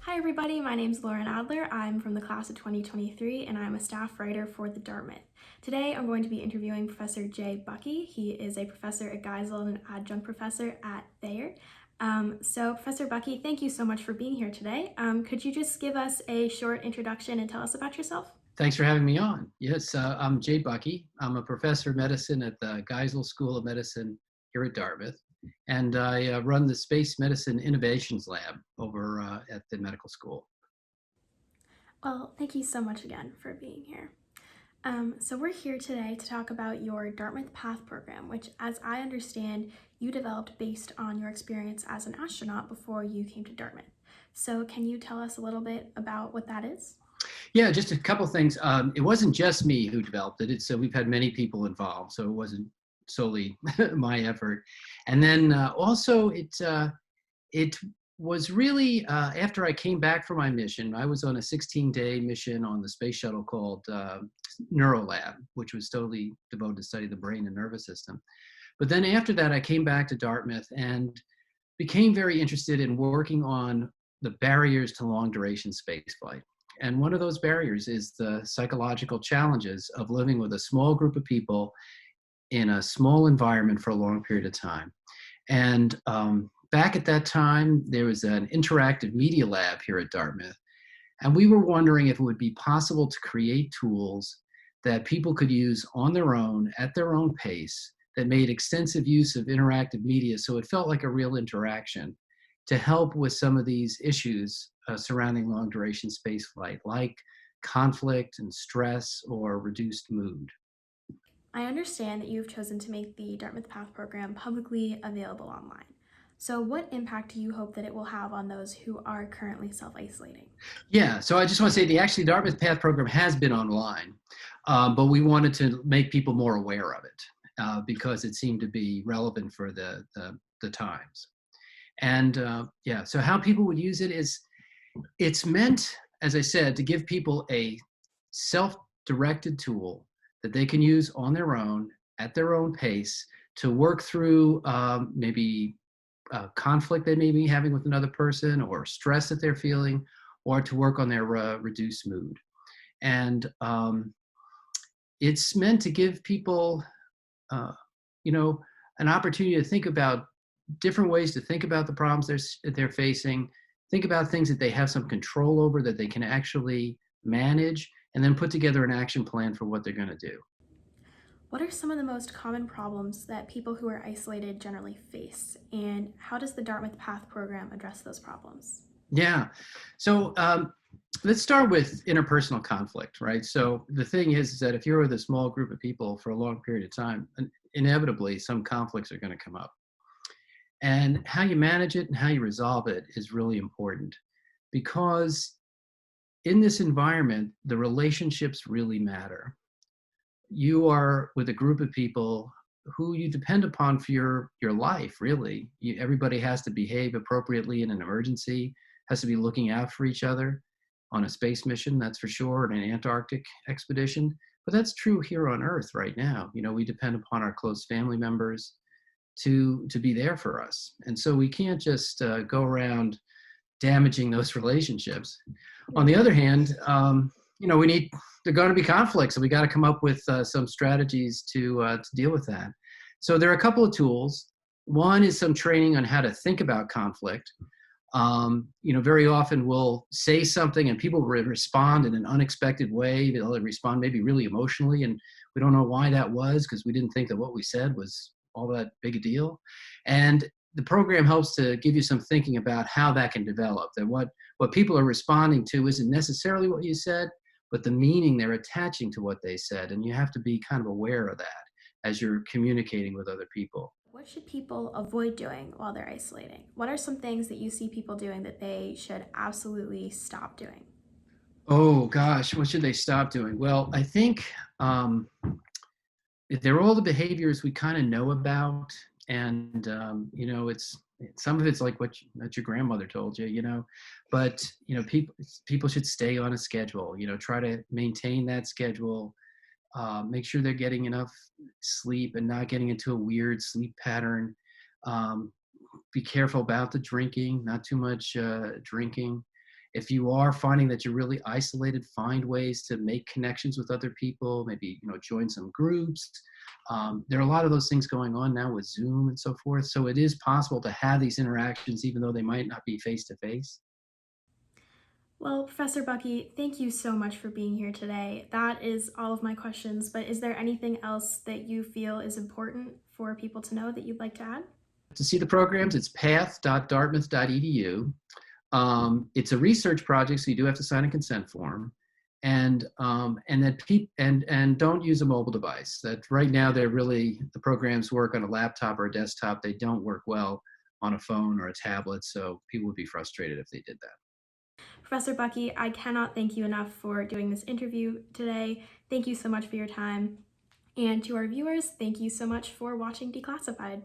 Hi everybody, my name is Lauren Adler. I'm from the class of 2023 and I'm a staff writer for the Dartmouth. Today I'm going to be interviewing Professor Jay Buckey. He is a professor at Geisel and an adjunct professor at Thayer. So Professor Buckey, thank you so much for being here today. Could you just give us a short introduction and tell us about yourself? Thanks for having me on. Yes, I'm Jay Buckey. I'm a professor of medicine at the Geisel School of Medicine here at Dartmouth, and I run the Space Medicine Innovations Lab over at the medical school. Well, thank you so much again for being here. So we're here today to talk about your Dartmouth PATH program, which, as I understand, you developed based on your experience as an astronaut before you came to Dartmouth. So can you tell us a little bit about what that is? Yeah, just a couple things. It wasn't just me who developed it. So we've had many people involved, so it wasn't solely my effort. And then also it was really after I came back from my mission. I was on a 16-day mission on the space shuttle called Neurolab, which was totally devoted to study the brain and nervous system. But then after that, I came back to Dartmouth and became very interested in working on the barriers to long duration spaceflight. And one of those barriers is the psychological challenges of living with a small group of people in a small environment for a long period of time. And back at that time, there was an interactive media lab here at Dartmouth. And we were wondering if it would be possible to create tools that people could use on their own, at their own pace, that made extensive use of interactive media so it felt like a real interaction to help with some of these issues surrounding long duration spaceflight, like conflict and stress or reduced mood. I understand that you've chosen to make the Dartmouth PATH program publicly available online. So what impact do you hope that it will have on those who are currently self-isolating? Yeah, so I just want to say the Dartmouth PATH program has been online, but we wanted to make people more aware of it because it seemed to be relevant for the times. And yeah, so how people would use it is it's meant, as I said, to give people a self-directed tool that they can use on their own at their own pace to work through maybe conflict they may be having with another person or stress that they're feeling, or to work on their reduced mood. And it's meant to give people, uh, you know, an opportunity to think about different ways to think about the problems they're facing, think about things that they have some control over that they can actually manage, and then put together an action plan for what they're going to do. What are some of the most common problems that people who are isolated generally face, and how does the Dartmouth PATH program address those problems? Yeah. So let's start with interpersonal conflict, right? So the thing is that if you're with a small group of people for a long period of time, inevitably some conflicts are going to come up. And how you manage it and how you resolve it is really important because in this environment, the relationships really matter. You are with a group of people who you depend upon for your life, really. Everybody has to behave appropriately in an emergency, has to be looking out for each other on a space mission, that's for sure, in an Antarctic expedition. But that's true here on Earth right now. You know, we depend upon our close family members to be there for us. And so we can't just go around damaging those relationships. On the other hand, you know, there are going to be conflicts, and we got to come up with some strategies to deal with that. So there are a couple of tools. One is some training on how to think about conflict. You know, very often we'll say something and people respond in an unexpected way. They'll respond maybe really emotionally, and we don't know why that was because we didn't think that what we said was all that big a deal. And the program helps to give you some thinking about how that can develop, that what people are responding to isn't necessarily what you said, but the meaning they're attaching to what they said. And you have to be kind of aware of that as you're communicating with other people. What should people avoid doing while they're isolating? What are some things that you see people doing that they should absolutely stop doing? Oh gosh, what should they stop doing? Well, I think they're all the behaviors we kind of know about, and you know, it's some of it's like what your grandmother told you, you know, but you know, people should stay on a schedule. You know, try to maintain that schedule. Make sure they're getting enough sleep and not getting into a weird sleep pattern. Um, be careful about the drinking, not too much drinking. If you are finding that you're really isolated, find ways to make connections with other people, maybe, join some groups. There are a lot of those things going on now with Zoom and so forth. So it is possible to have these interactions, even though they might not be face to face. Well, Professor Buckey, thank you so much for being here today. That is all of my questions, but is there anything else that you feel is important for people to know that you'd like to add? To see the programs, it's path.dartmouth.edu. It's a research project, so you do have to sign a consent form, and don't use a mobile device. That right now the programs work on a laptop or a desktop. They don't work well on a phone or a tablet, so people would be frustrated if they did that. Professor Buckey, I cannot thank you enough for doing this interview today. Thank you so much for your time. And to our viewers, thank you so much for watching Declassified.